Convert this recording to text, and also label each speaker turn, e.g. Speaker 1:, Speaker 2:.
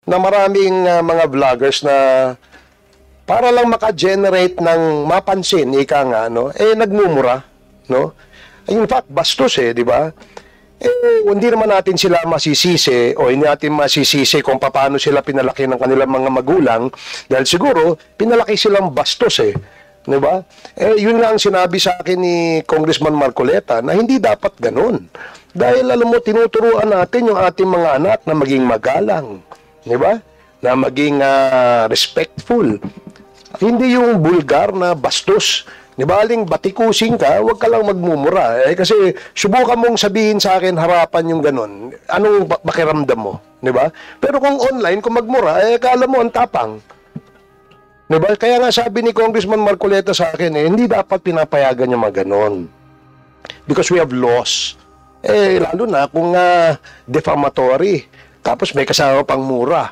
Speaker 1: na maraming mga vloggers na para lang maka-generate ng mapansin, ika nga, no? Nagmumura, no? In fact, bastos di ba? Hindi naman natin sila masisisi o hindi natin masisisi kung paano sila pinalaki ng kanilang mga magulang dahil siguro pinalaki silang bastos di ba? Yun nga ang sinabi sa akin ni Congressman Marcoleta na hindi dapat ganun. Dahil alam mo, tinuturuan natin yung ating mga anak na maging magalang, di ba? Na maging respectful. Hindi yung bulgar na bastos. Di ba, aling batikusin ka, huwag ka lang magmumura. Kasi subukan mong sabihin sa akin harapan yung ganun. Anong pakiramdam mo? Di ba? Pero kung online, kung magmura, kala mo ang tapang. Di ba? Kaya nga sabi ni Congressman Marcoleta sa akin, hindi dapat pinapayagan yung mga ganun. Because we have laws. Lalo na kung defamatory. Tapos may kasama pang mura.